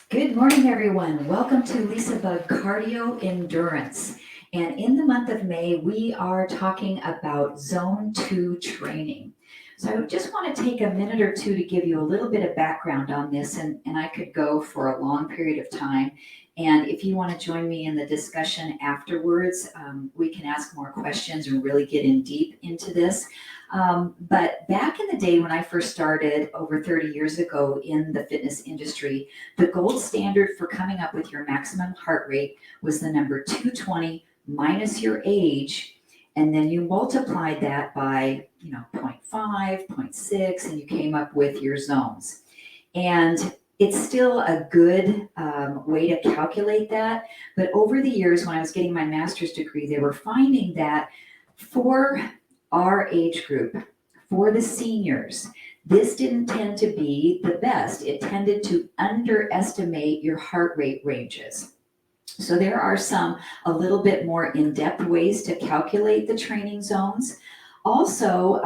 Good morning, everyone. Welcome to LisaBug Cardio Endurance. And in the month of May, we are talking about Zone 2 training. So I just want to take a minute or two to give you a little bit of background on this, and I could go for a long period of time. And if you want to join me in the discussion afterwards, we can ask more questions and really get in deep into this. But back in the day when I first started over 30 years ago in the fitness industry, the gold standard for coming up with your maximum heart rate was the number 220 minus your age, and then you multiplied that by, 0.5, 0.6, and you came up with your zones. And it's still a good way to calculate that. But over the years, when I was getting my master's degree, they were finding that for our age group, for the seniors, this didn't tend to be the best. It tended to underestimate your heart rate ranges. So there are some a little bit more in-depth ways to calculate the training zones. Also,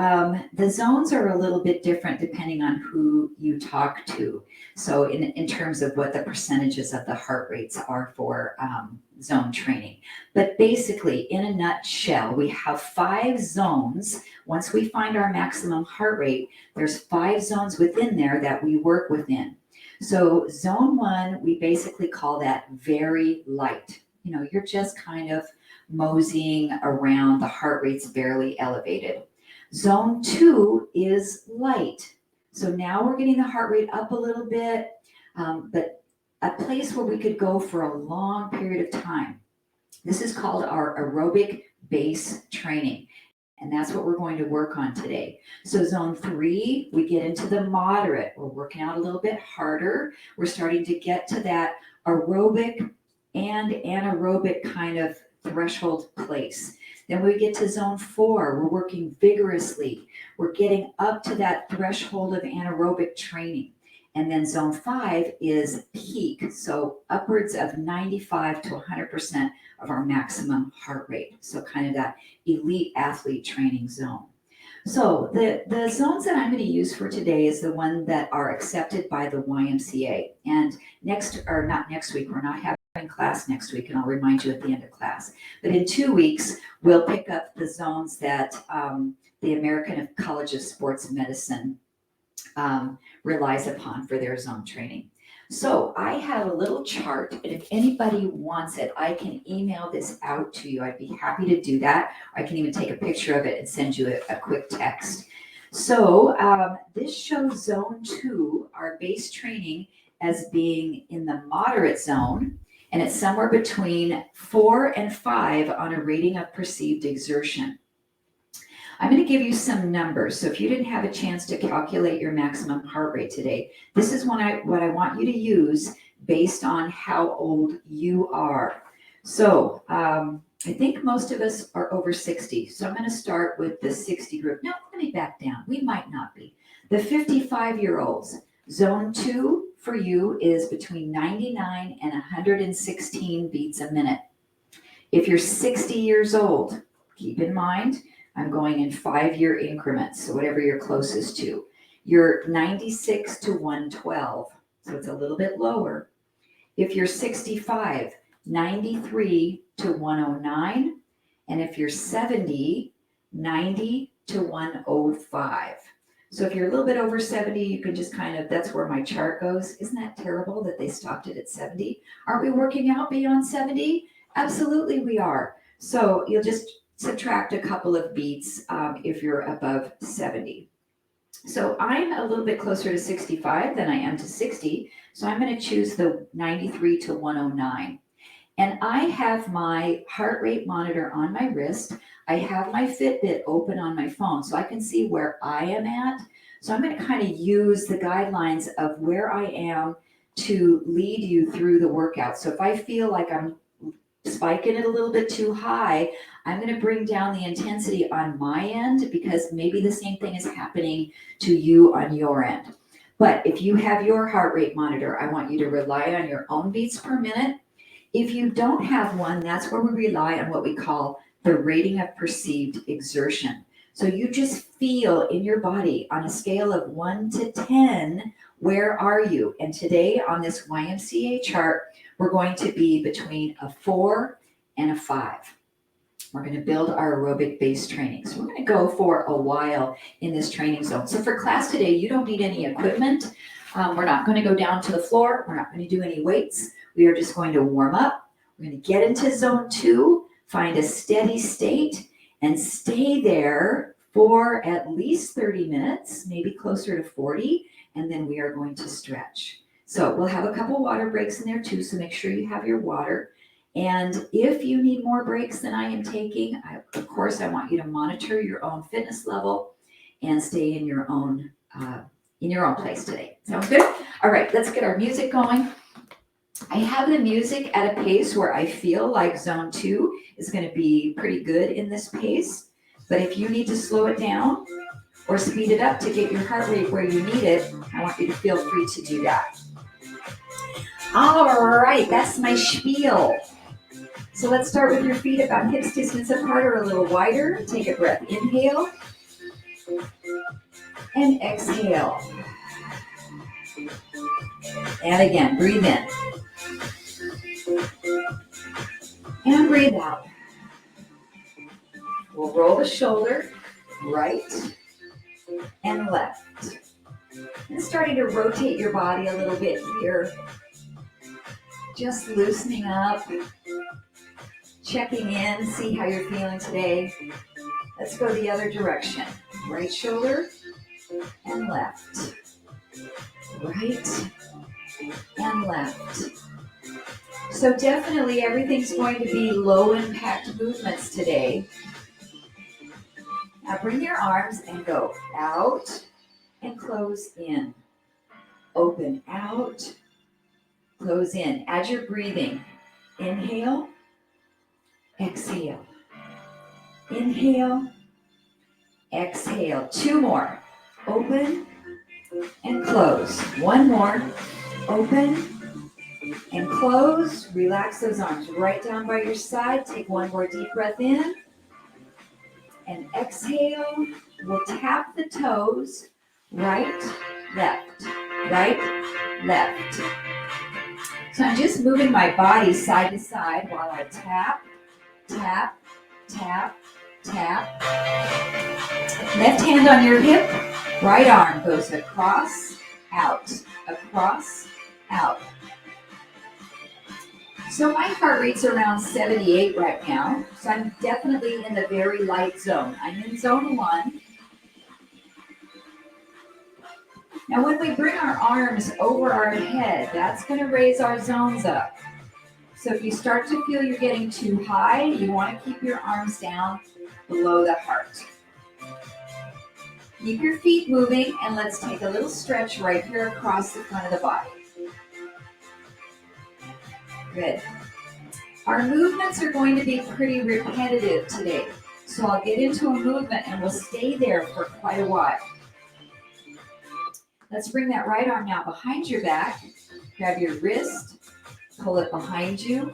the zones are a little bit different depending on who you talk to. So in terms of what the percentages of the heart rates are for zone training. But basically, in a nutshell, we have 5 zones. Once we find our maximum heart rate, there's 5 zones within there that we work within. So zone 1, we basically call that very light. You're just kind of moseying around, the heart rate's barely elevated. Zone 2 is light. So now we're getting the heart rate up a little bit, but a place where we could go for a long period of time. This is called our aerobic base training. And that's what we're going to work on today. So zone 3, we get into the moderate. We're working out a little bit harder. We're starting to get to that aerobic and anaerobic kind of threshold place. Then we get to zone 4. We're working vigorously. We're getting up to that threshold of anaerobic training. And then zone 5 is peak. So upwards of 95 to 100% of our maximum heart rate. So kind of that elite athlete training zone. So the zones that I'm going to use for today is the one that are accepted by the YMCA. And not next week, we're not having class next week, and I'll remind you at the end of class. But in 2 weeks, we'll pick up the zones that the American College of Sports Medicine relies upon for their zone training. So I have a little chart, and if anybody wants it, I can email this out to you. I'd be happy to do that. I can even take a picture of it and send you a quick text. So this shows zone 2, our base training, as being in the moderate zone, and it's somewhere between 4 and 5 on a rating of perceived exertion. I'm going to give you some numbers. So if you didn't have a chance to calculate your maximum heart rate today, this is what I want you to use based on how old you are. So I think most of us are over 60. So I'm going to start with the 60 group. No, let me back down. We might not be. The 55-year-olds. Zone 2 for you is between 99 and 116 beats a minute. If you're 60 years old, keep in mind, I'm going in 5-year increments, so whatever you're closest to. You're 96 to 112, so it's a little bit lower. If you're 65, 93 to 109, and if you're 70, 90 to 105. So if you're a little bit over 70, you can just that's where my chart goes. Isn't that terrible that they stopped it at 70? Aren't we working out beyond 70? Absolutely we are. So you'll just subtract a couple of beats if you're above 70. So I'm a little bit closer to 65 than I am to 60. So I'm going to choose the 93 to 109. And I have my heart rate monitor on my wrist. I have my Fitbit open on my phone so I can see where I am at. So I'm going to kind of use the guidelines of where I am to lead you through the workout. So if I feel like I'm spiking it a little bit too high, I'm going to bring down the intensity on my end because maybe the same thing is happening to you on your end. But if you have your heart rate monitor, I want you to rely on your own beats per minute. If you don't have one, that's where we rely on what we call the rating of perceived exertion. So you just feel in your body on a scale of 1 to 10, Where are you? And today on this YMCA chart, we're going to be between a 4 and a 5. We're going to build our aerobic base training. So we're going to go for a while in this training zone. So for class today, you don't need any equipment. We're not going to go down to the floor. We're not going to do any weights. We are just going to warm up. We're going to get into zone 2, find a steady state, and stay there for at least 30 minutes, maybe closer to 40, and then we are going to stretch. So we'll have a couple water breaks in there too, so make sure you have your water. And if you need more breaks than I am taking, of course, I want you to monitor your own fitness level and stay in your own place today. Sounds good? All right, let's get our music going. I have the music at a pace where I feel like zone 2 is going to be pretty good in this pace. But if you need to slow it down or speed it up to get your heart rate where you need it, I want you to feel free to do that. All right, that's my spiel. So let's start with your feet about hips distance apart or a little wider. Take a breath. Inhale and exhale. And again, breathe in. And breathe out. We'll roll the shoulder right and left. And starting to rotate your body a little bit here. Just loosening up. Checking in, see how you're feeling today. Let's go the other direction. Right shoulder and left. Right and left. So definitely everything's going to be low impact movements today. Now bring your arms and go out and close in. Open out, close in. As you're breathing, inhale. Exhale. Inhale. Exhale. 2 more. Open and close. 1 more. Open and close. Relax those arms right down by your side. Take 1 more deep breath in. And exhale. We'll tap the toes. Right, left. Right, left. So I'm just moving my body side to side while I tap. Tap, tap, tap. Left hand on your hip, right arm goes across, out, across, out. So my heart rate's around 78 right now, so I'm definitely in the very light zone. I'm in zone 1. Now when we bring our arms over our head, that's going to raise our zones up. So if you start to feel you're getting too high, you want to keep your arms down below the heart. Keep your feet moving, and let's take a little stretch right here across the front of the body. Good. Our movements are going to be pretty repetitive today. So I'll get into a movement and we'll stay there for quite a while. Let's bring that right arm now behind your back. Grab your wrist. Pull it behind you.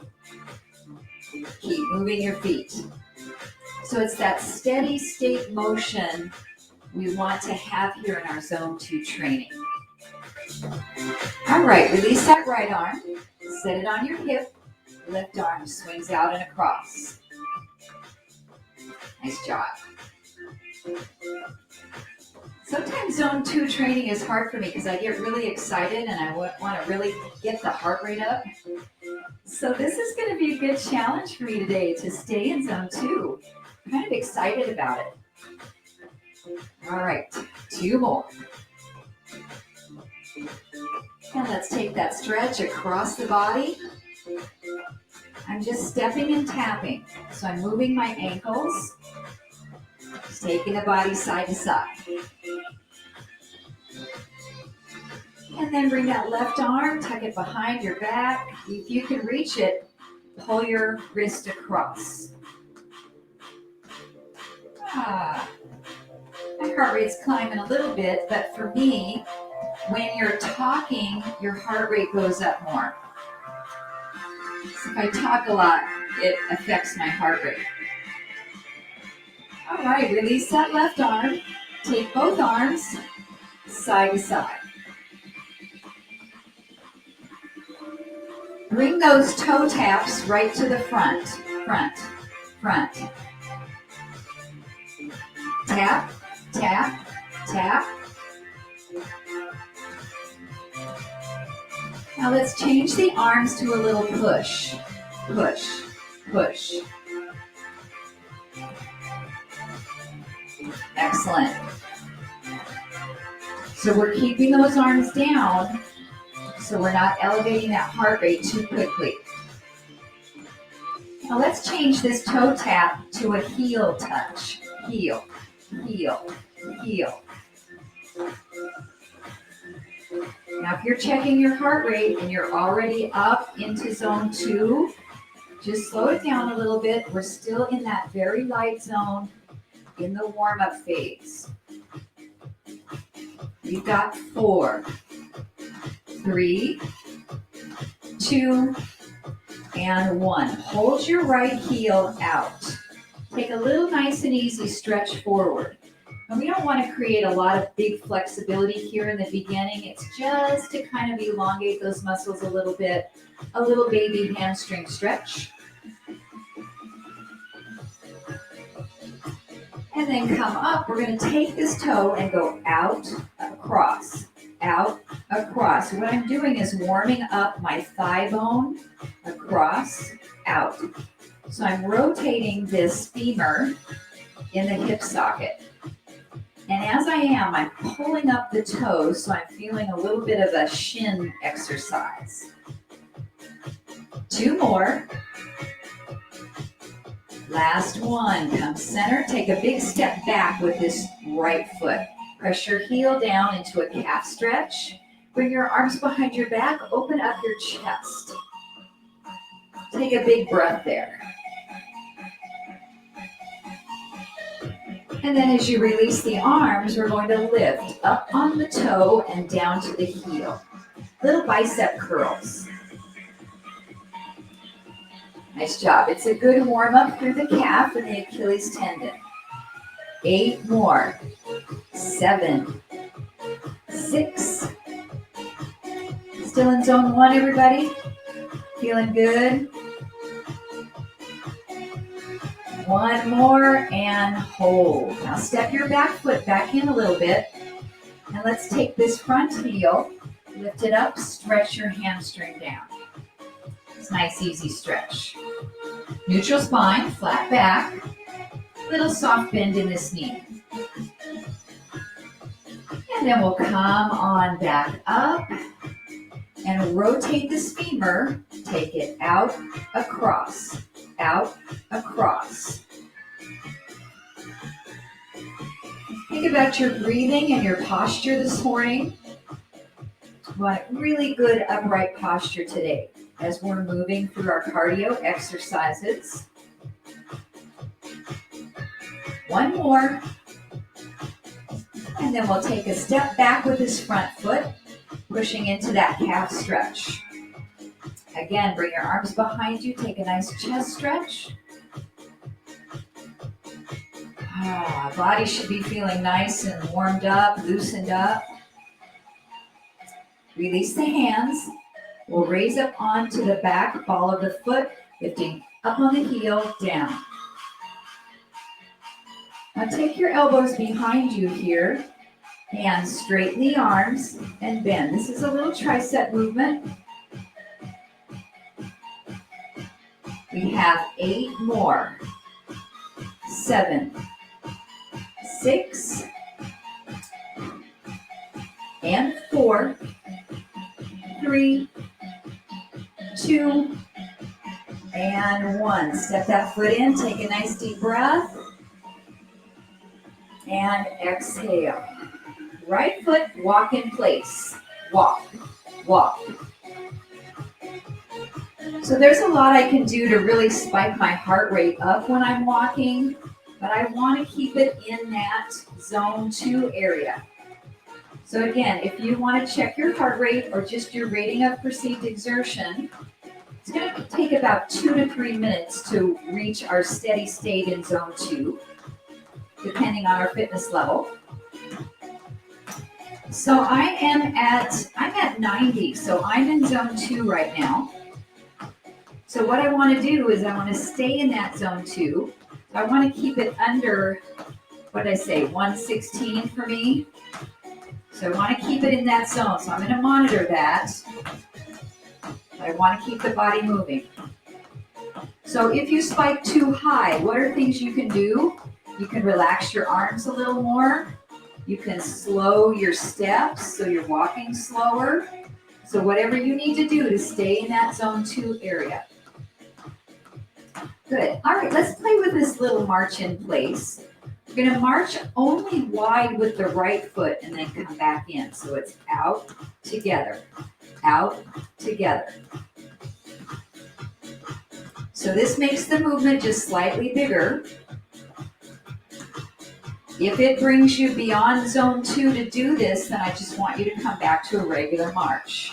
Keep moving your feet. So it's that steady state motion we want to have here in our zone 2 training. All right, release that right arm. Set it on your hip. Left arm swings out and across. Nice job. Sometimes zone 2 training is hard for me because I get really excited and I want to really get the heart rate up. So this is going to be a good challenge for me today to stay in zone 2. I'm kind of excited about it. All right, 2 more. And let's take that stretch across the body. I'm just stepping and tapping. So I'm moving my ankles. Just taking the body side to side. And then bring that left arm, tuck it behind your back. If you can reach it, pull your wrist across. My heart rate's climbing a little bit, but for me, when you're talking, your heart rate goes up more. So if I talk a lot, it affects my heart rate. All right, release that left arm. Take both arms side to side. Bring those toe taps right to the front, front, front. Tap, tap, tap. Now let's change the arms to a little push, push, push. Excellent. So we're keeping those arms down so we're not elevating that heart rate too quickly. Now let's change this toe tap to a heel touch. Heel, heel, heel. Now if you're checking your heart rate and you're already up into zone 2, just slow it down a little bit. We're still in that very light zone in the warm-up phase. You've got 4, 3, 2, and 1. Hold your right heel out. Take a little nice and easy stretch forward. And we don't want to create a lot of big flexibility here in the beginning. It's just to kind of elongate those muscles a little bit. A little baby hamstring stretch. And then come up. We're going to take this toe and go out, across, out, across. What I'm doing is warming up my thigh bone, across, out. So I'm rotating this femur in the hip socket. And as I am, I'm pulling up the toes, so I'm feeling a little bit of a shin exercise. 2 more. Last one. Come center. Take a big step back with this right foot. Press your heel down into a calf stretch. Bring your arms behind your back. Open up your chest. Take a big breath there. And then as you release the arms, we're going to lift up on the toe and down to the heel. Little bicep curls. Nice job. It's a good warm up through the calf and the Achilles tendon. 8 more. 7, 6. Still in zone 1, everybody? Feeling good? 1 more and hold. Now step your back foot back in a little bit. And let's take this front heel, lift it up, stretch your hamstring down. It's a nice, easy stretch. Neutral spine, flat back, little soft bend in this knee. And then we'll come on back up and rotate this femur, take it out, across, out, across. Think about your breathing and your posture this morning. We want really good upright posture today as we're moving through our cardio exercises. 1 more. And then we'll take a step back with this front foot, pushing into that calf stretch. Again, bring your arms behind you. Take a nice chest stretch. Body should be feeling nice and warmed up, loosened up. Release the hands. We'll raise up onto the back ball of the foot, lifting up on the heel, down. Now take your elbows behind you here. Hands straighten the arms and bend. This is a little tricep movement. We have 8 more. 7, 6, and 4, 3, 2, and 1. Step that foot in, take a nice deep breath, and exhale. Right foot, walk in place. Walk, walk. So there's a lot I can do to really spike my heart rate up when I'm walking, but I want to keep it in that zone 2 area. So again, if you want to check your heart rate or just your rating of perceived exertion, it's going to take about 2 to 3 minutes to reach our steady state in zone 2, depending on our fitness level. So I'm at 90, so I'm in zone 2 right now. So what I want to do is I want to stay in that zone 2. I want to keep it under, what did I say, 116 for me. So I want to keep it in that zone. So I'm going to monitor that. But I want to keep the body moving. So if you spike too high, what are things you can do? You can relax your arms a little more. You can slow your steps so you're walking slower. So whatever you need to do to stay in that zone 2 area. Good. All right, let's play with this little march in place. We're going to march only wide with the right foot and then come back in. So it's out, together, out, together. So this makes the movement just slightly bigger. If it brings you beyond zone 2 to do this, then I just want you to come back to a regular march.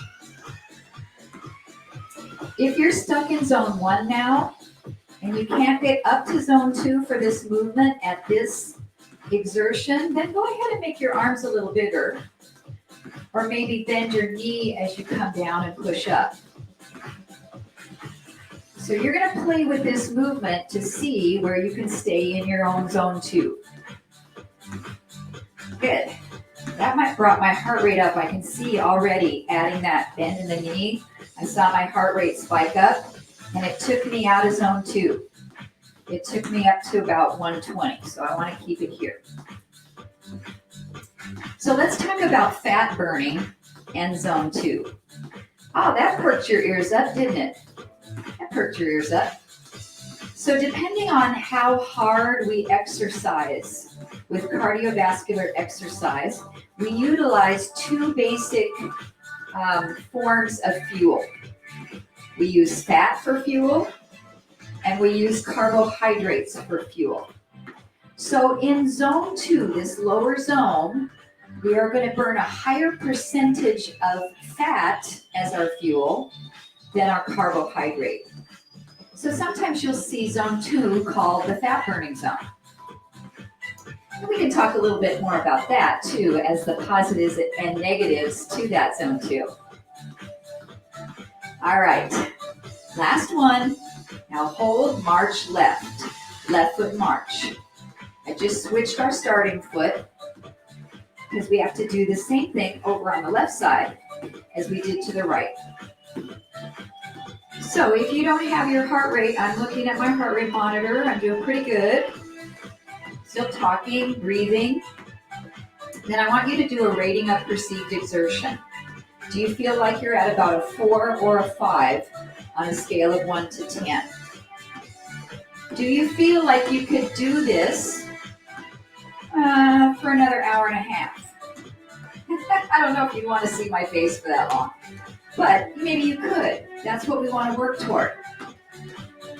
If you're stuck in zone 1 now, and you can't get up to zone 2 for this movement at this exertion, then go ahead and make your arms a little bigger. Or maybe bend your knee as you come down and push up. So you're going to play with this movement to see where you can stay in your own zone 2. Good. That brought my heart rate up. I can see already adding that bend in the knee. I saw my heart rate spike up. And it took me out of zone 2. It took me up to about 120, so I want to keep it here. So let's talk about fat burning and zone 2. Oh, that perked your ears up, didn't it? That perked your ears up. So depending on how hard we exercise with cardiovascular exercise, we utilize 2 basic forms of fuel. We use fat for fuel, and we use carbohydrates for fuel. So in zone 2, this lower zone, we are going to burn a higher percentage of fat as our fuel than our carbohydrate. So sometimes you'll see zone 2 called the fat burning zone. And we can talk a little bit more about that too, as the positives and negatives to that zone 2. All right, last one. Now hold, march left. Left foot march. I just switched our starting foot because we have to do the same thing over on the left side as we did to the right. So if you don't have your heart rate, I'm looking at my heart rate monitor. I'm doing pretty good. Still talking, breathing. Then I want you to do a rating of perceived exertion. Do you feel like you're at about a 4 or a 5 on a scale of 1 to 10? Do you feel like you could do this for another hour and a half? I don't know if you want to see my face for that long, but maybe you could. That's what we want to work toward.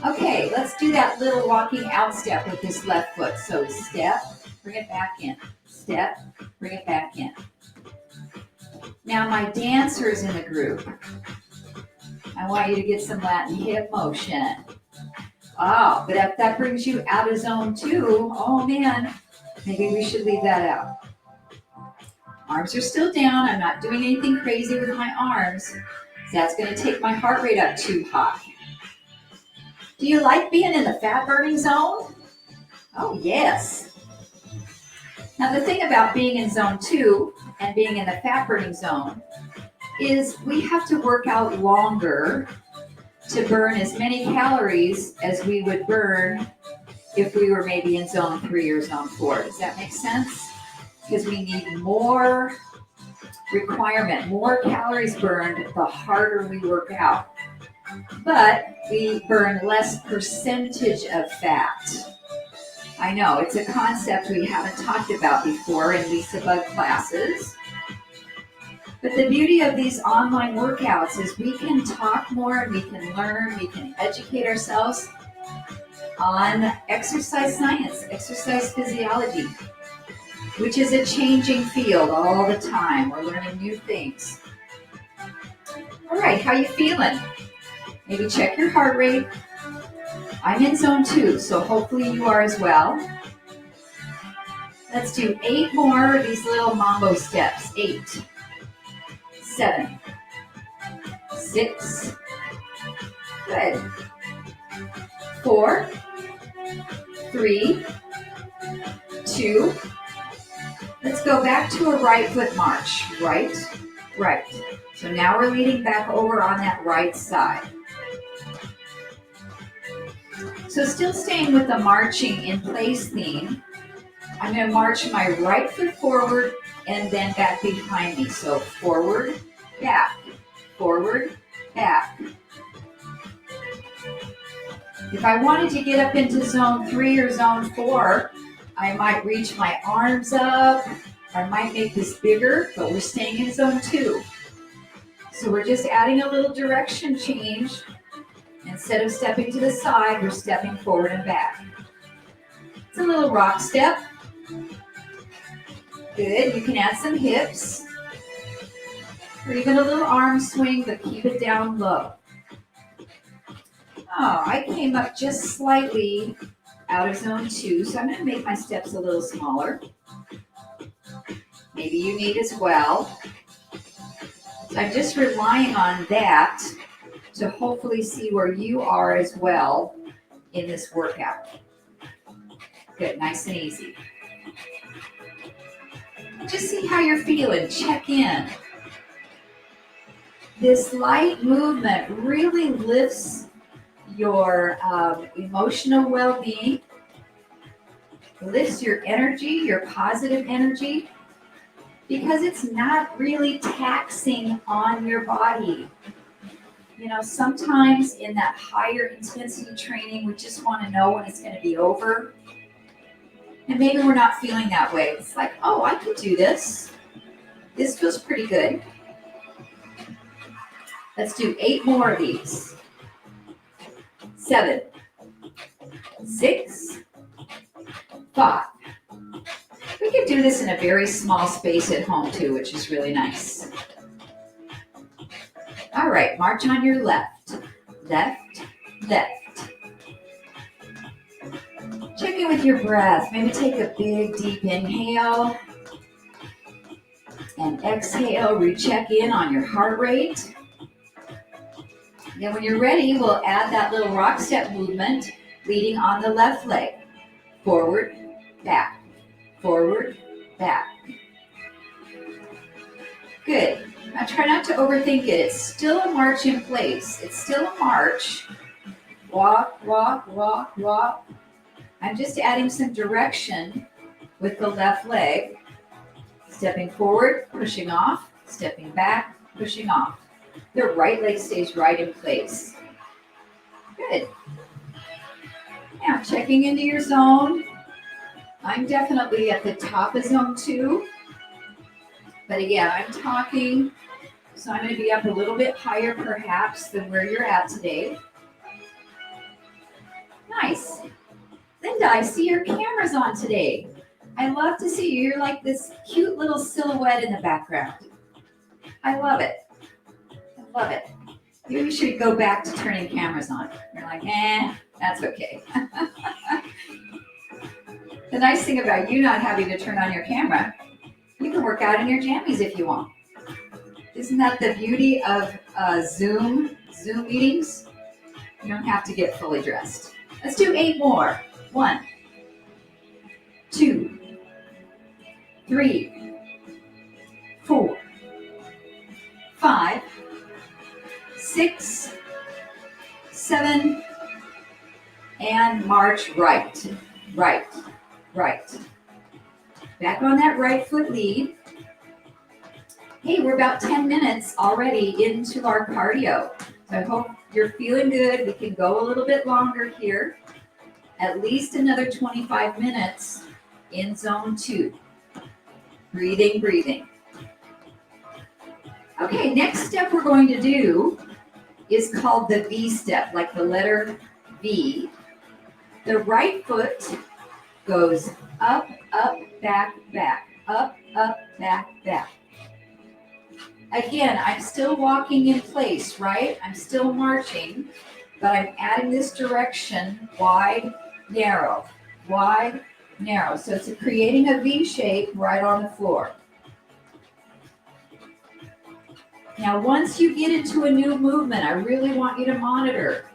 Okay, let's do that little walking out step with this left foot. So step, bring it back in. Step, bring it back in. Now my dancers in the group, I want you to get some Latin hip motion. Oh, but if that brings you out of zone 2, oh man, maybe we should leave that out. Arms are still down. I'm not doing anything crazy with my arms. That's going to take my heart rate up too high. Do you like being in the fat burning zone? Oh, yes. Now the thing about being in zone 2 and being in the fat burning zone is we have to work out longer to burn as many calories as we would burn if we were maybe in zone 3 or zone 4. Does that make sense? Because we need more requirement, more calories burned the harder we work out. But we burn less percentage of fat. I know, it's a concept we haven't talked about before in LisaBug classes. But the beauty of these online workouts is we can talk more and we can learn, we can educate ourselves on exercise science, exercise physiology, which is a changing field all the time. We're learning new things. All right, how you feeling? Maybe check your heart rate. I'm in zone 2, so hopefully you are as well. Let's do 8 more of these little mambo steps. 8, 7, 6, Good. 4, 3, 2. Let's go back to a right foot march. Right, right. So now we're leaning back over on that right side. So still staying with the marching in place theme, I'm going to march my right foot forward and then back behind me. So forward, back, forward, back. If I wanted to get up into zone 3 or zone 4, I might reach my arms up. I might make this bigger, but we're staying in zone 2. So we're just adding a little direction change. Instead of stepping to the side, we're stepping forward and back. It's a little rock step. Good. You can add some hips or even a little arm swing, but keep it down low. Oh, I came up just slightly out of zone 2, so I'm going to make my steps a little smaller. Maybe you need as well. So I'm just relying on that to hopefully see where you are as well in this workout. Good, nice and easy. Just see how you're feeling, check in. This light movement really lifts your emotional well-being, lifts your energy, your positive energy, because it's not really taxing on your body. You know, sometimes in that higher intensity training, we just want to know when it's going to be over. And maybe we're not feeling that way. It's like, oh, I could do this. This feels pretty good. Let's do 8 more of these. 7, 6, 5. We can do this in a very small space at home too, which is really nice. All right, march on your left, left, left. Check in with your breath. Maybe take a big, deep inhale and exhale. Recheck in on your heart rate. Then when you're ready, we'll add that little rock step movement, leading on the left leg. Forward, back, forward, back. Good. Now try not to overthink it. It's still a march in place. It's still a march. Walk, walk, walk, walk. I'm just adding some direction with the left leg. Stepping forward, pushing off, stepping back, pushing off. The right leg stays right in place. Good. Now checking into your zone. I'm definitely at the top of zone 2. But again, I'm talking, so I'm going to be up a little bit higher perhaps than where you're at today. Nice. Linda, I see your camera's on today. I love to see you. You're like this cute little silhouette in the background. I love it. I love it. You should go back to turning cameras on. You're like, that's okay. The nice thing about you not having to turn on your camera, you can work out in your jammies if you want. Isn't that the beauty of Zoom meetings? You don't have to get fully dressed. Let's do 8 more. 1, 2, 3, 4, 5, 6, 7, and march right, right, right. Back on that right foot lead. Hey, we're about 10 minutes already into our cardio. So I hope you're feeling good. We can go a little bit longer here. At least another 25 minutes in zone 2. Breathing, breathing. Okay, next step we're going to do is called the V step, like the letter V. The right foot goes up, up, back, back, up, back, back. Again, I'm still walking in place, right? I'm still marching, but I'm adding this direction, wide, narrow, wide, narrow. So it's creating a V shape right on the floor. Now, once you get into a new movement, I really want you to monitor.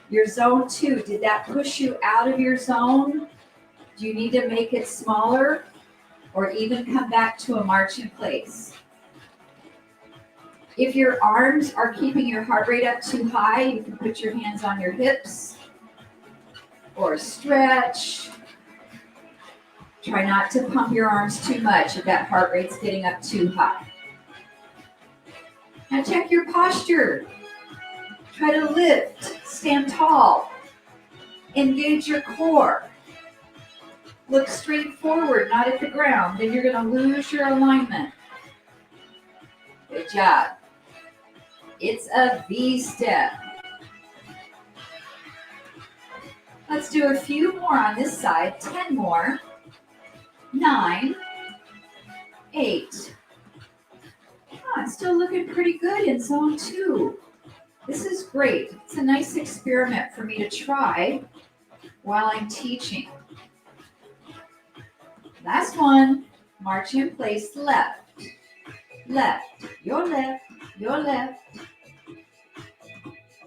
Your zone 2, did that push you out of your zone? Do you need to make it smaller or even come back to a march in place? If your arms are keeping your heart rate up too high, you can put your hands on your hips or stretch. Try not to pump your arms too much if that heart rate's getting up too high. Now check your posture. Try to lift, stand tall, engage your core. Look straight forward, not at the ground. Then you're going to lose your alignment. Good job. It's a V step. Let's do a few more on this side. 10 more. 9, 8. It's still looking pretty good in zone 2. This is great. It's a nice experiment for me to try while I'm teaching. Last one. March in place, left, left, your left, your left.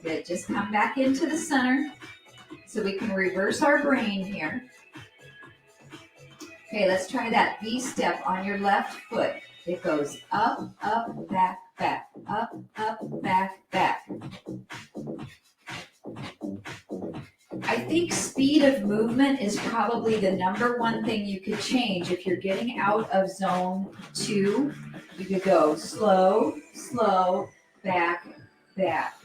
Good. Just come back into the center so we can reverse our brain here. Okay, let's try that V step on your left foot. It goes up, up, back, back, up, up, back, back. I think speed of movement is probably the number one thing you could change. If you're getting out of zone 2, you could go slow, slow, back, back.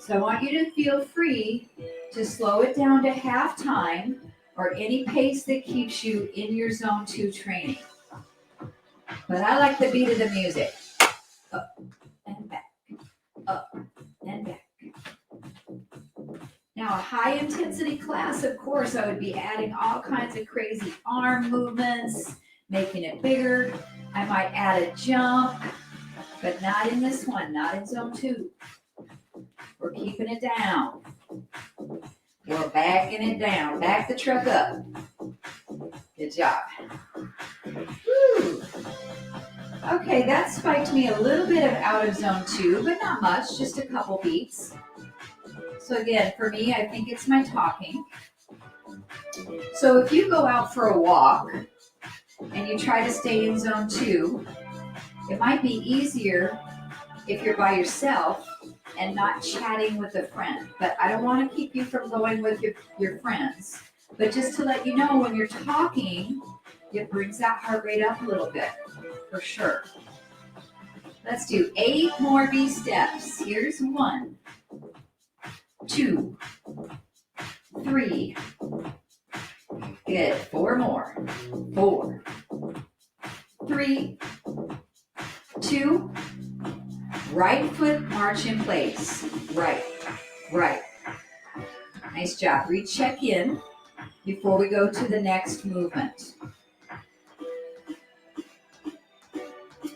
So I want you to feel free to slow it down to half time or any pace that keeps you in your zone 2 training. But I like the beat of the music. Up and back, up and back. Now a high intensity class, of course, I would be adding all kinds of crazy arm movements, making it bigger. I might add a jump, but not in this one, not in zone 2. We're keeping it down. We're backing it down. Back the truck up. Good job. Woo. Okay, that spiked me a little bit of out of zone 2, but not much, just a couple beats. So again, for me, I think it's my talking. So if you go out for a walk and you try to stay in zone 2, it might be easier if you're by yourself and not chatting with a friend. But I don't want to keep you from going with your friends. But just to let you know, when you're talking, it brings that heart rate up a little bit, for sure. Let's do 8 more V steps. Here's 1, 2, 3. Good. 4 more. 4, 3, 2. Right foot march in place. Right, right. Nice job. Recheck in before we go to the next movement.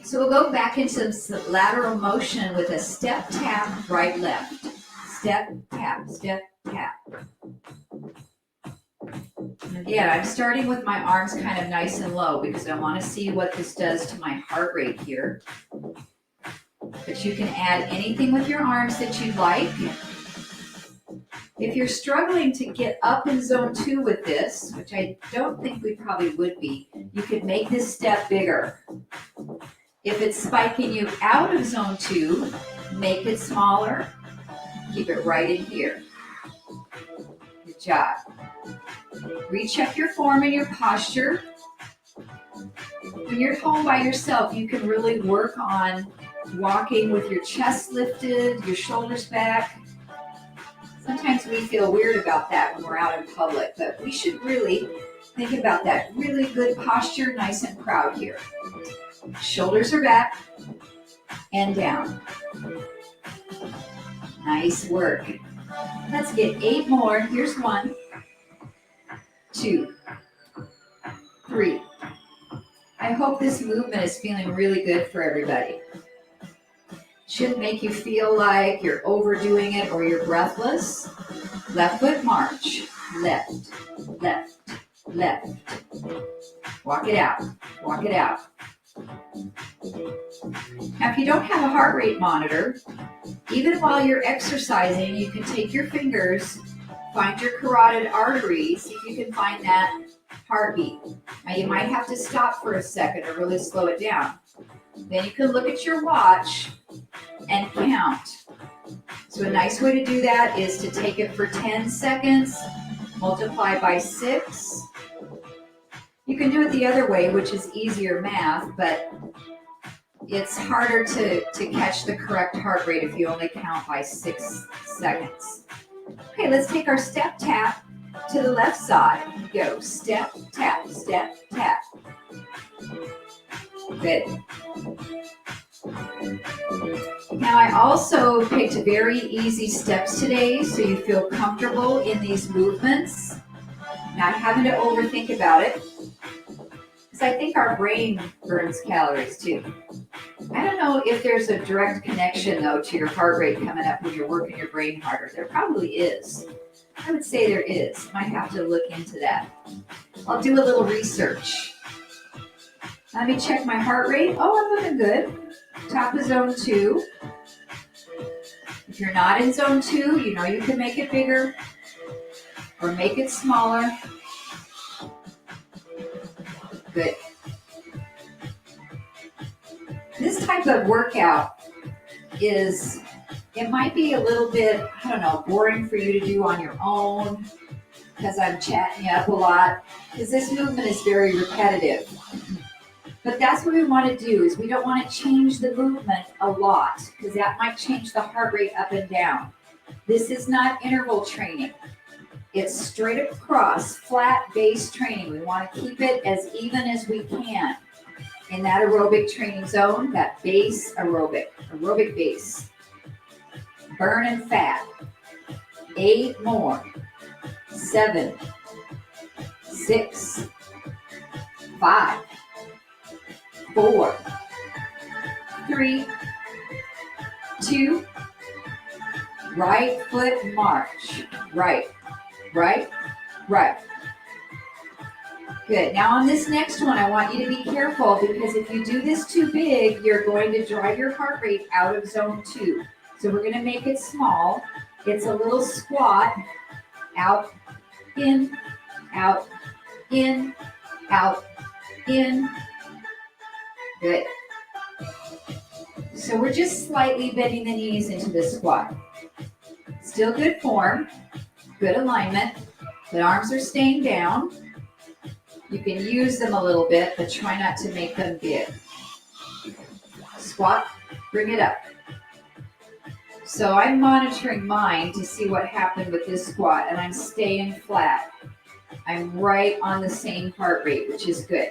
So we'll go back into some lateral motion with a step, tap, right, left. Step, tap, step, tap. Again, I'm starting with my arms kind of nice and low because I want to see what this does to my heart rate here. But you can add anything with your arms that you'd like. If you're struggling to get up in zone 2 with this, which I don't think we probably would be, you could make this step bigger. If it's spiking you out of zone 2, make it smaller. Keep it right in here. Good job. Recheck your form and your posture. When you're home by yourself, you can really work on walking with your chest lifted, your shoulders back. Sometimes we feel weird about that when we're out in public, but we should really think about that. Really good posture, nice and proud here. Shoulders are back and down. Nice work. Let's get 8 more. Here's 1, 2, 3. I hope this movement is feeling really good for everybody. Shouldn't make you feel like you're overdoing it or you're breathless. Left foot march. Left, left, left. Walk it out. Walk it out. Now, if you don't have a heart rate monitor, Even while you're exercising, you can take your fingers, find your carotid artery, see if you can find that heartbeat. Now you might have to stop for a second or really slow it down. Then you can look at your watch and count. So a nice way to do that is to take it for 10 seconds, multiply by 6. You can do it the other way, which is easier math, but it's harder to catch the correct heart rate if you only count by 6 seconds. Okay, let's take our step tap to the left side. Go step, tap, step, tap. Good. Now I also picked very easy steps today so you feel comfortable in these movements, not having to overthink about it, because I think our brain burns calories too. I don't know if there's a direct connection though to your heart rate coming up when you're working your brain harder. There probably is. I would say there is. Might have to look into that. I'll do a little research. Let me check my heart rate. Oh, I'm looking good. Top of zone 2. If you're not in zone 2, you know you can make it bigger or make it smaller. Good. This type of workout it might be a little bit, I don't know, boring for you to do on your own because I'm chatting you up a lot, because this movement is very repetitive. But that's what we want to do, is we don't want to change the movement a lot because that might change the heart rate up and down. This is not interval training. It's straight across, flat base training. We want to keep it as even as we can in that aerobic training zone, that base aerobic base. Burning fat. 8 more. 7, 6, 5, 4, 3, 2, right foot march. Right, right, right. Good. Now on this next one, I want you to be careful, because if you do this too big, you're going to drive your heart rate out of zone 2. So we're going to make it small. It's a little squat. Out, in, out, in, out, in. Good. So we're just slightly bending the knees into this squat. Still good form, good alignment. The arms are staying down. You can use them a little bit, but try not to make them big. Squat, bring it up. So I'm monitoring mine to see what happened with this squat, and I'm staying flat. I'm right on the same heart rate, which is good.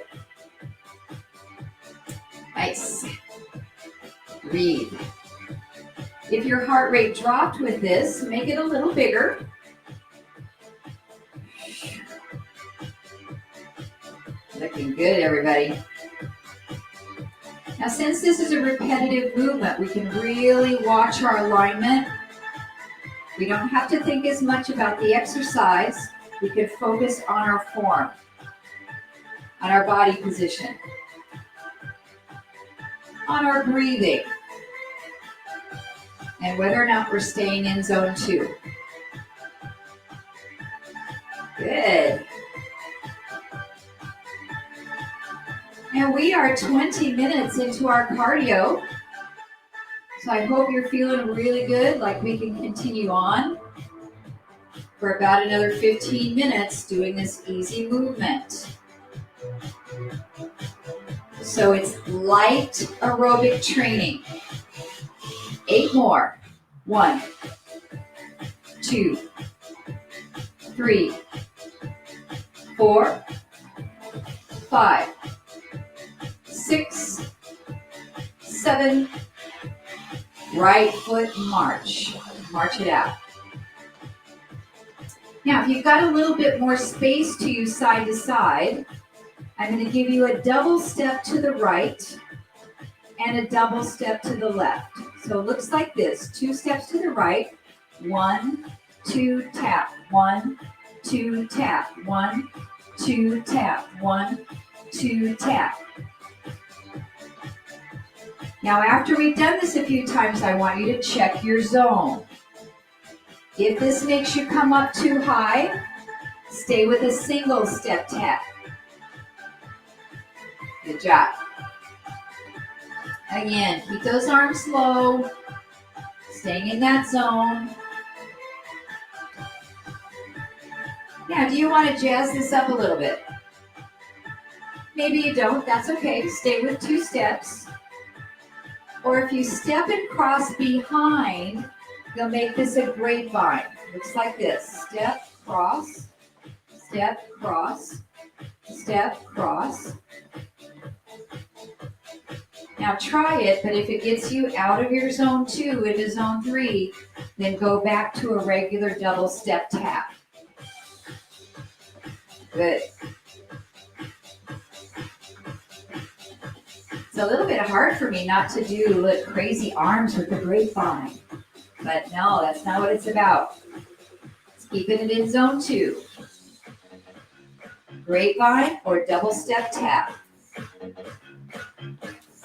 Nice. Breathe. If your heart rate dropped with this, make it a little bigger. Looking good, everybody. Now, since this is a repetitive movement, we can really watch our alignment. We don't have to think as much about the exercise. We can focus on our form, on our body position, on our breathing, and whether or not we're staying in zone 2. Good. Now we are 20 minutes into our cardio, so I hope you're feeling really good, like we can continue on for about another 15 minutes doing this easy movement. So it's light aerobic training. 8 more. 1, 2, 3, 4, 5, 6, 7, right foot march. March it out. Now, if you've got a little bit more space to use side to side, I'm going to give you a double step to the right and a double step to the left. So it looks like this. 2 steps to the right. 1, 2, tap. 1, 2, tap. 1, 2, tap. 1, 2, tap. Now, after we've done this a few times, I want you to check your zone. If this makes you come up too high, stay with a single step tap. Good job. Again, keep those arms low, staying in that zone. Now, do you want to jazz this up a little bit? Maybe you don't, that's okay. Stay with 2 steps. Or if you step and cross behind, you'll make this a grapevine. Looks like this. Step, cross, step, cross, step, cross. Now try it, but if it gets you out of your zone 2 into zone 3, then go back to a regular double step tap. Good. It's a little bit hard for me not to do crazy arms with the grapevine. But no, that's not what it's about. It's keeping it in zone 2. Grapevine or double step tap.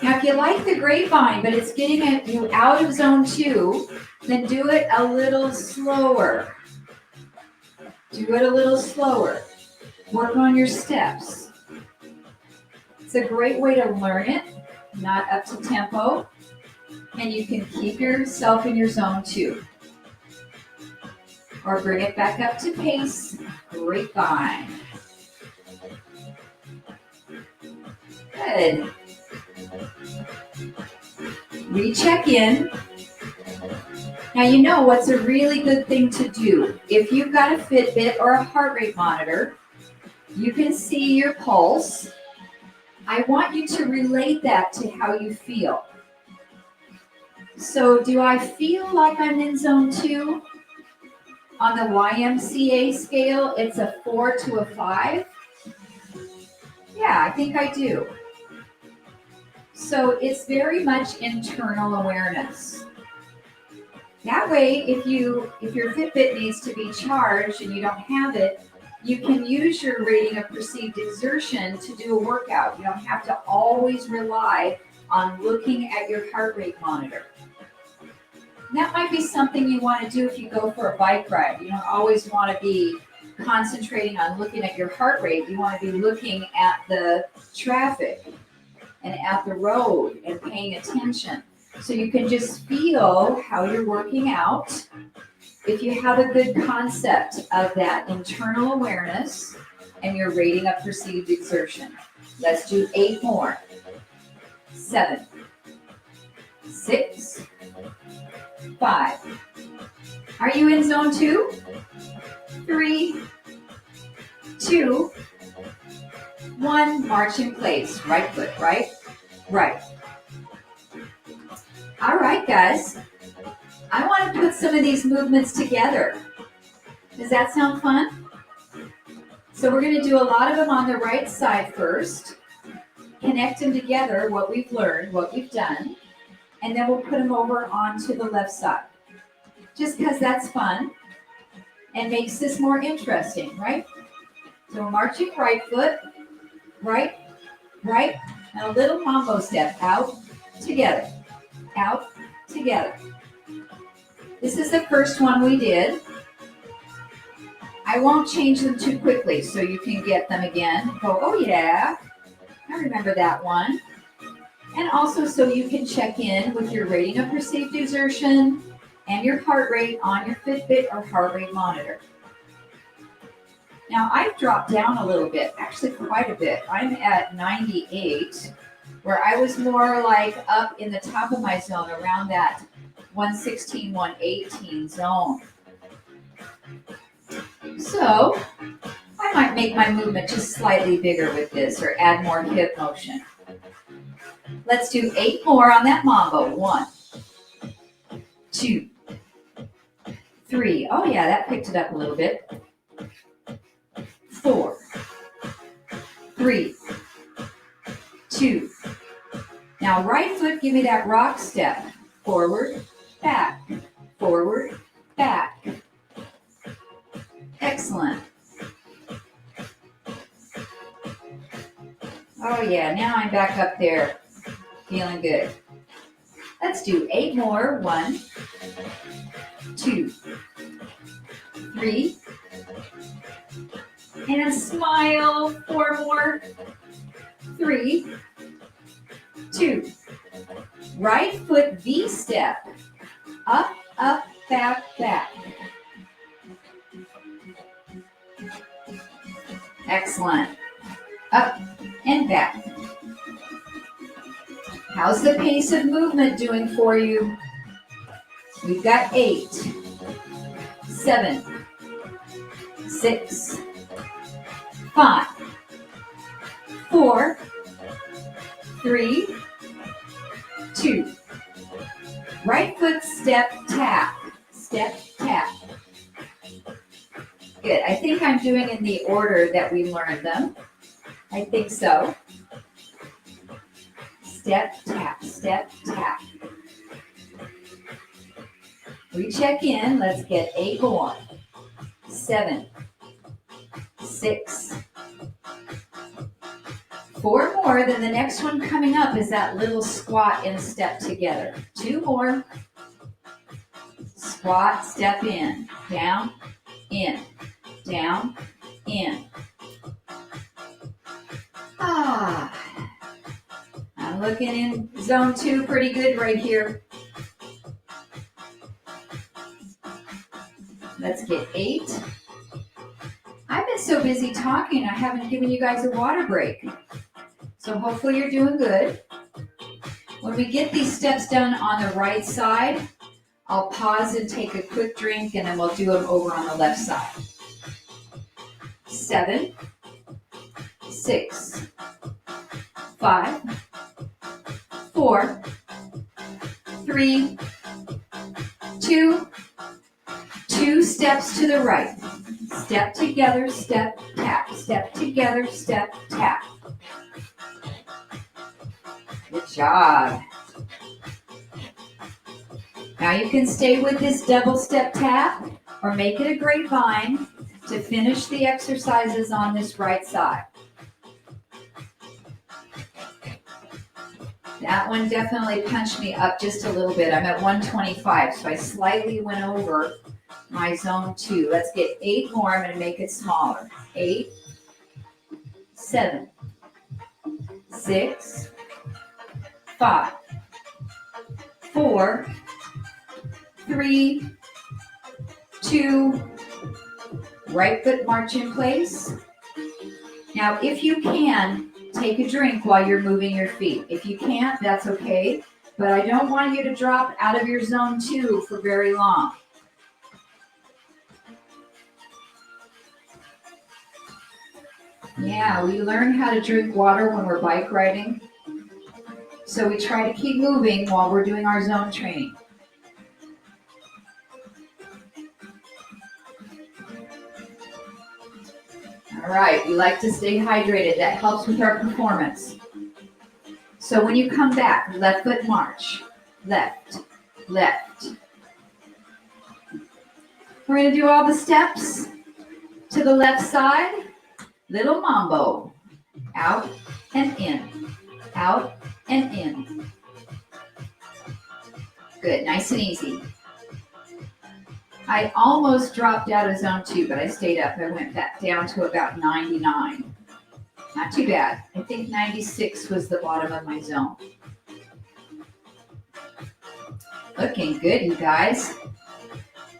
Now, if you like the grapevine, but it's getting you out of zone 2, then do it a little slower. Do it a little slower. Work on your steps. It's a great way to learn it, not up to tempo, and you can keep yourself in your zone 2. Or bring it back up to pace, grapevine. Good. Recheck in. Now you know what's a really good thing to do. If you've got a Fitbit or a heart rate monitor, you can see your pulse. I want you to relate that to how you feel. So do I feel like I'm in zone 2? On the YMCA scale, it's a 4 to a 5. Yeah, I think I do. So it's very much internal awareness. That way, if your Fitbit needs to be charged and you don't have it, you can use your rating of perceived exertion to do a workout. You don't have to always rely on looking at your heart rate monitor. And that might be something you want to do if you go for a bike ride. You don't always want to be concentrating on looking at your heart rate. You want to be looking at the traffic and at the road and paying attention. So you can just feel how you're working out. If you have a good concept of that internal awareness and your rating of perceived exertion. Let's do 8 more. 7, 6, 5. Are you in zone 2? 3, 2, 1. March in place. Right foot, right? Right. All right, guys. I want to put some of these movements together. Does that sound fun? So we're going to do a lot of them on the right side first. Connect them together, what we've learned, what we've done. And then we'll put them over onto the left side. Just because that's fun and makes this more interesting, right? So we're marching right foot, right, right, and a little mambo step, out, together, out, together. This is the first one we did. I won't change them too quickly so you can get them again. Go, oh yeah, I remember that one. And also so you can check in with your rating of perceived exertion and your heart rate on your Fitbit or heart rate monitor. Now I've dropped down a little bit, actually quite a bit. I'm at 98, where I was more like up in the top of my zone around that 116, 118 zone. So I might make my movement just slightly bigger with this or add more hip motion. Let's do 8 more on that mambo. 1, 2, 3. Oh yeah, that picked it up a little bit. 4, 3, 2. Now right foot, give me that rock step. Forward, back, forward, back. Excellent. Oh yeah, now I'm back up there, feeling good. Let's do 8 more. 1, 2, 3. And smile. 4 more. 3, 2. Right foot V-step. Up, up, back, back. Excellent. Up and back. How's the pace of movement doing for you? We've got 8, 7, 6, 5, 4, 3, 2. Right foot step, tap. Step, tap. Good. I think I'm doing in the order that we learned them. I think so. Step, tap, step, tap. We check in. Let's get 8 more. 7, 6, 4 more. Then the next one coming up is that little squat and step together. 2 more. Squat, step in, down, in, down, in. I'm looking in zone 2 pretty good right here. Let's get 8. I've been so busy talking, I haven't given you guys a water break. So hopefully you're doing good. When we get these steps done on the right side, I'll pause and take a quick drink, and then we'll do them over on the left side. 7, 6, 5, 4, 3, 2, 2 steps to the right. Step together, step, tap. Step together, step, tap. Good job. Now you can stay with this double step tap or make it a grapevine to finish the exercises on this right side. That one definitely punched me up just a little bit. I'm at 125, so I slightly went over my zone 2. Let's get 8 more. I'm going to make it smaller. 8, 7, 6, 5, 4, 3, 2, right foot march in place. Now, if you can, take a drink while you're moving your feet. If you can't, that's okay, but I don't want you to drop out of your zone 2 for very long. Yeah, we learn how to drink water when we're bike riding, so we try to keep moving while we're doing our zone training. All right, we like to stay hydrated. That helps with our performance. So when you come back, left foot march. Left, left. We're going to do all the steps to the left side. Little mambo. Out and in. Out and in. Good, nice and easy. I almost dropped out of zone 2, but I stayed up. I went back down to about 99. Not too bad. I think 96 was the bottom of my zone. Looking good, you guys.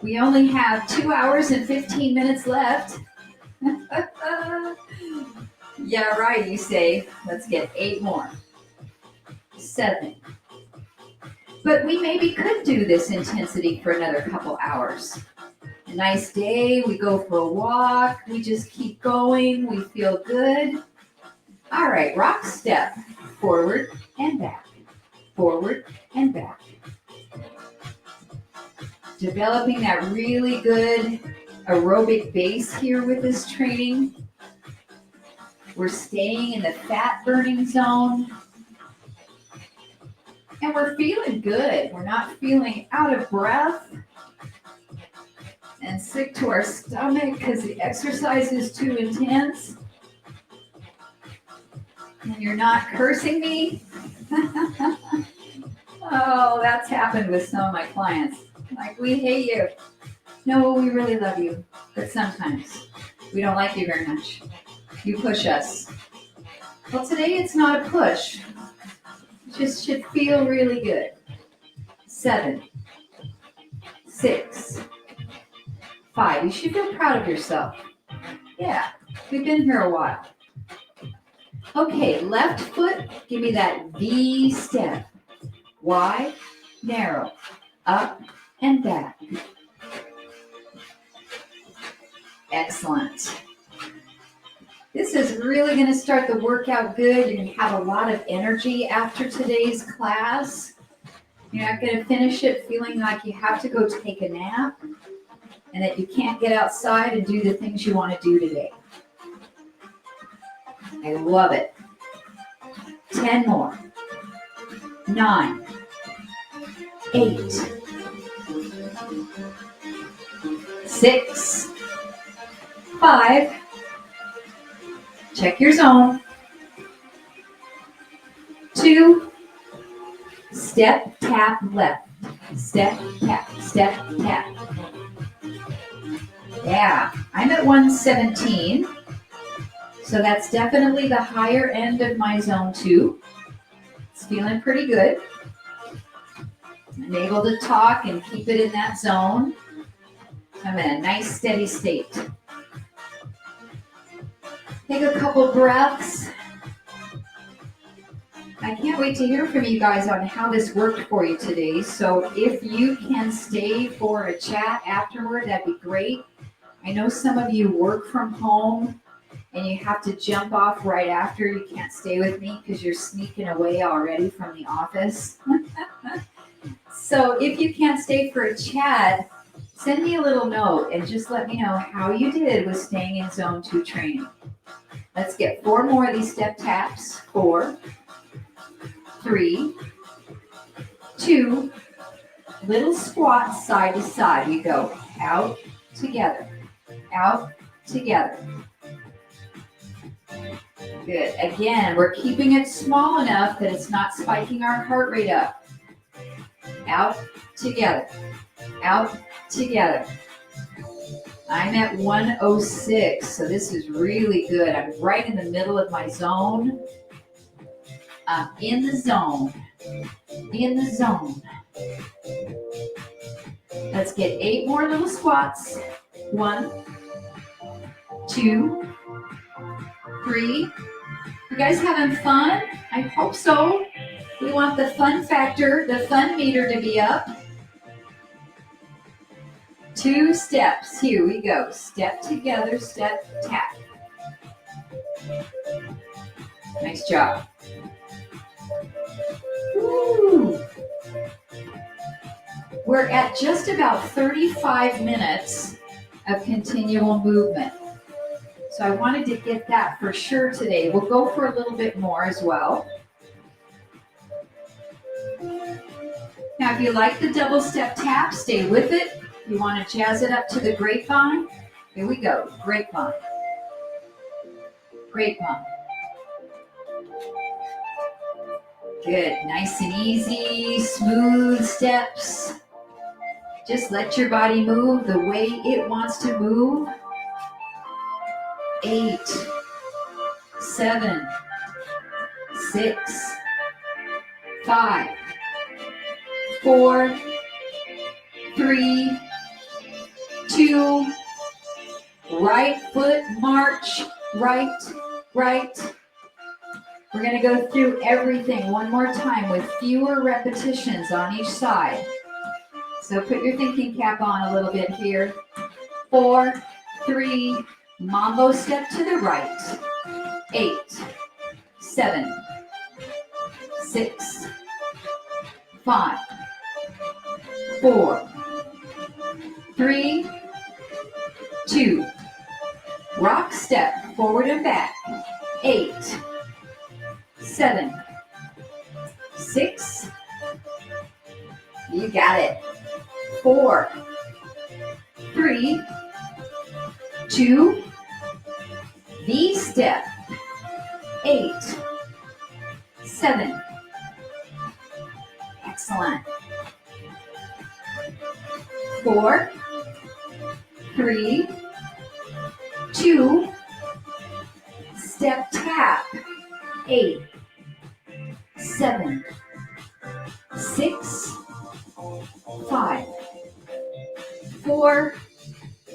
We only have 2 hours and 15 minutes left. Yeah, right, you say. Let's get 8 more. 7. But we maybe could do this intensity for another couple hours. A nice day, we go for a walk, we just keep going, we feel good. All right, rock step, forward and back, forward and back. Developing that really good aerobic base here with this training. We're staying in the fat burning zone. And we're feeling good. We're not feeling out of breath and sick to our stomach because the exercise is too intense. And you're not cursing me. Oh, that's happened with some of my clients. Like, we hate you. No, we really love you. But sometimes we don't like you very much. You push us. Well, today it's not a push. It just should feel really good. 7, 6, 5. You should feel proud of yourself. Yeah, we've been here a while. Okay, left foot, give me that V step. Wide, narrow, up and back. Excellent. This is really going to start the workout good. You're going to have a lot of energy after today's class. You're not going to finish it feeling like you have to go take a nap and that you can't get outside and do the things you want to do today. I love it. 10 more. 9, 8, 6, 5. Check your zone. 2, step, tap, left. Step, tap, step, tap. Yeah, I'm at 117. So that's definitely the higher end of my zone 2. It's feeling pretty good. I'm able to talk and keep it in that zone. I'm in a nice steady state. Take a couple breaths. I can't wait to hear from you guys on how this worked for you today. So if you can stay for a chat afterward, that'd be great. I know some of you work from home and you have to jump off right after. You can't stay with me because you're sneaking away already from the office. So if you can't stay for a chat, send me a little note and just let me know how you did with staying in zone 2 training. Let's get 4 more of these step taps. 4, 3, 2, little squats side to side. We go out, together, out, together. Good. Again, we're keeping it small enough that it's not spiking our heart rate up. Out, together, out, together. I'm at 106, so this is really good. I'm right in the middle of my zone. I'm in the zone. In the zone. Let's get 8 more little squats. 1, 2, 3. You guys having fun? I hope so. We want the fun factor, the fun meter to be up. 2 steps. Here we go. Step together, step, tap. Nice job. Woo. We're at just about 35 minutes of continual movement. So I wanted to get that for sure today. We'll go for a little bit more as well. Now, if you like the double step tap, stay with it. You want to jazz it up to the grapevine? Here we go. Grapevine. Grapevine. Good. Nice and easy, smooth steps. Just let your body move the way it wants to move. 8, 7, 6, 5, 4, 3, 2, right foot march, right, right. We're going to go through everything one more time with fewer repetitions on each side. So put your thinking cap on a little bit here. 4, 3, mambo step to the right. 8, 7, 6, 5, 4, 3, 2, rock step forward and back. 8, 7, 6, you got it. 4, 3, 2, V step. 8, 7. Excellent. 4, 3, 2, step tap. 8, 7, 6, 5, 4,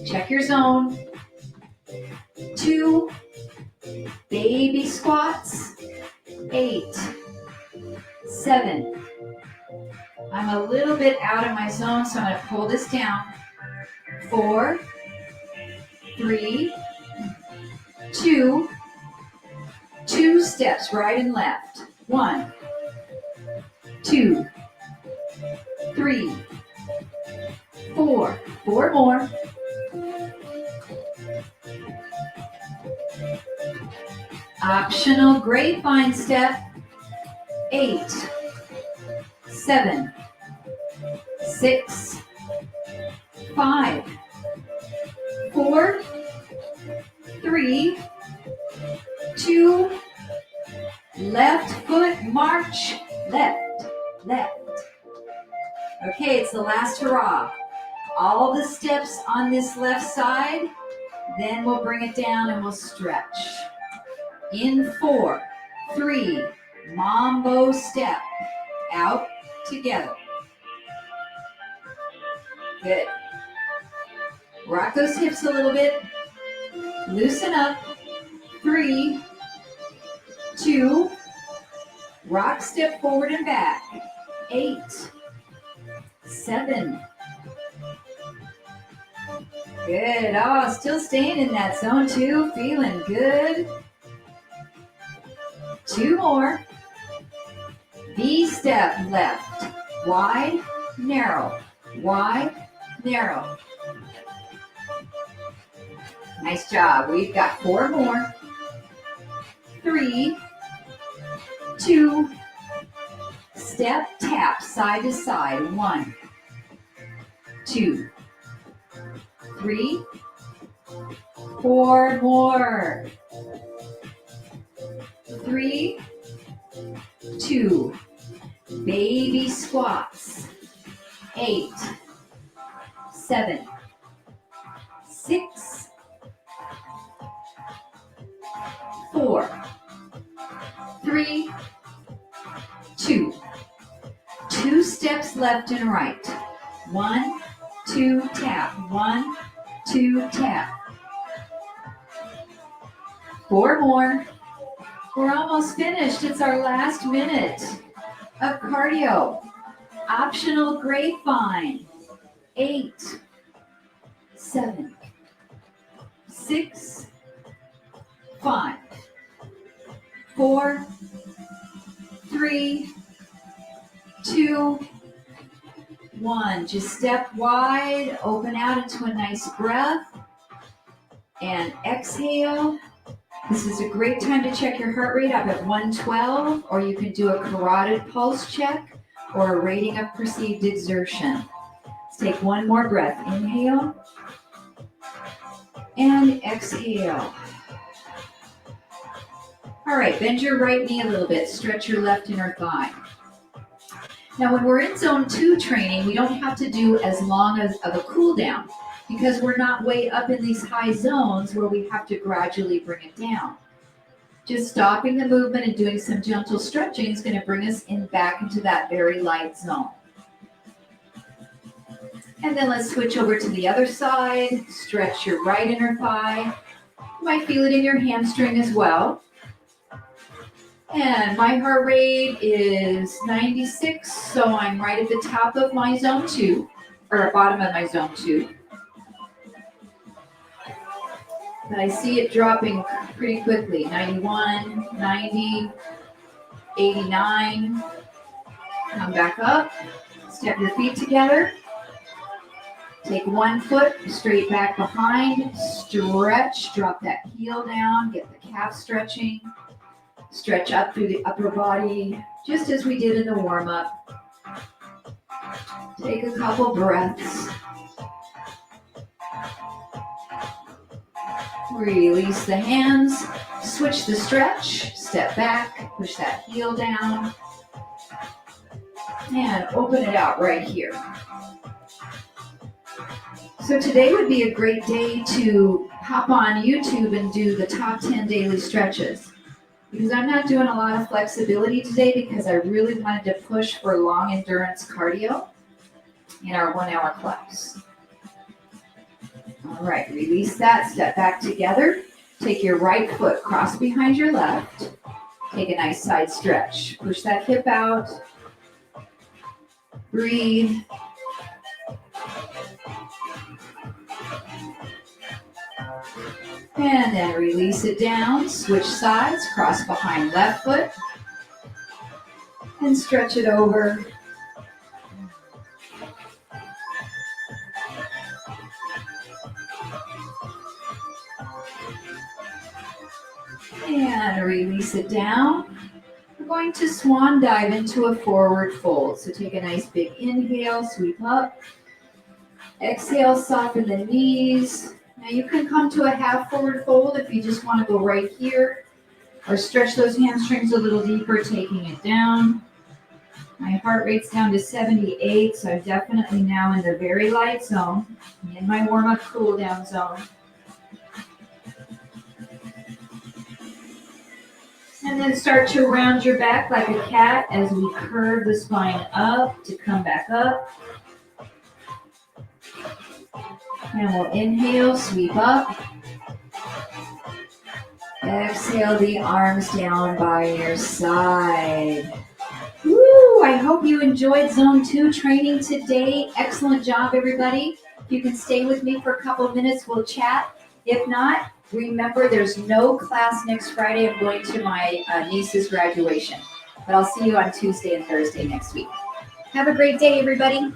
check your zone. 2, baby squats. 8, 7. I'm a little bit out of my zone, so I'm going to pull this down. 4, 3, 2, 2 steps right and left. 1, 2, 3, 4. 4 more. Optional grapevine step. 8, 7, 6, 5, 4, 3, 2, left foot march, left, left. Okay, it's the last hurrah. All the steps on this left side, then we'll bring it down and we'll stretch. In 4, 3, mambo step, out, together. Good. Rock those hips a little bit. Loosen up. 3, 2, rock step forward and back. 8, 7. Good. Oh, still staying in that zone too. Feeling good. 2 more. V step left. Wide, narrow. Wide, narrow. Nice job. We've got 4 more. 3, 2, step, tap, side to side. 1, 2, 3, 4 more. 3, 2, baby squats. 8, 7, 6, 4, 3, 2. 2 steps left and right. 1, 2, tap. 1, 2, tap. 4 more. We're almost finished. It's our last minute of cardio. Optional grapevine. 8, 7, 6, 5, 4, 3, 2, 1. Just step wide, open out into a nice breath, and exhale. This is a great time to check your heart rate up at 112, or you can do a carotid pulse check or a rating of perceived exertion. Let's take one more breath. Inhale and exhale. All right, bend your right knee a little bit. Stretch your left inner thigh. Now, when we're in zone 2 training, we don't have to do as long of a cool down because we're not way up in these high zones where we have to gradually bring it down. Just stopping the movement and doing some gentle stretching is going to bring us back into that very light zone. And then let's switch over to the other side. Stretch your right inner thigh. You might feel it in your hamstring as well. And my heart rate is 96, so I'm right at the top of my zone 2, or bottom of my zone 2. But I see it dropping pretty quickly. 91, 90, 89. Come back up. Step your feet together. Take one foot straight back behind. Stretch. Drop that heel down. Get the calf stretching. Stretch up through the upper body, just as we did in the warm-up. Take a couple breaths. Release the hands. Switch the stretch. Step back. Push that heel down. And open it out right here. So today would be a great day to hop on YouTube and do the top 10 daily stretches. Because I'm not doing a lot of flexibility today because I really wanted to push for long endurance cardio in our 1 hour class. All right, release that, step back together. Take your right foot, cross behind your left. Take a nice side stretch. Push that hip out. Breathe. And then release it down. Switch sides, cross behind left foot. And stretch it over. And release it down. We're going to swan dive into a forward fold. So take a nice big inhale, sweep up. Exhale, soften the knees. Now you can come to a half forward fold if you just want to go right here. Or stretch those hamstrings a little deeper, taking it down. My heart rate's down to 78, so I'm definitely now in the very light zone, in my warm-up cool down zone. And then start to round your back like a cat as we curve the spine up to come back up. And we'll inhale, sweep up. Exhale the arms down by your side. Woo! I hope you enjoyed Zone 2 training today. Excellent job, everybody. If you can stay with me for a couple of minutes, we'll chat. If not, remember there's no class next Friday. I'm going to my niece's graduation. But I'll see you on Tuesday and Thursday next week. Have a great day, everybody.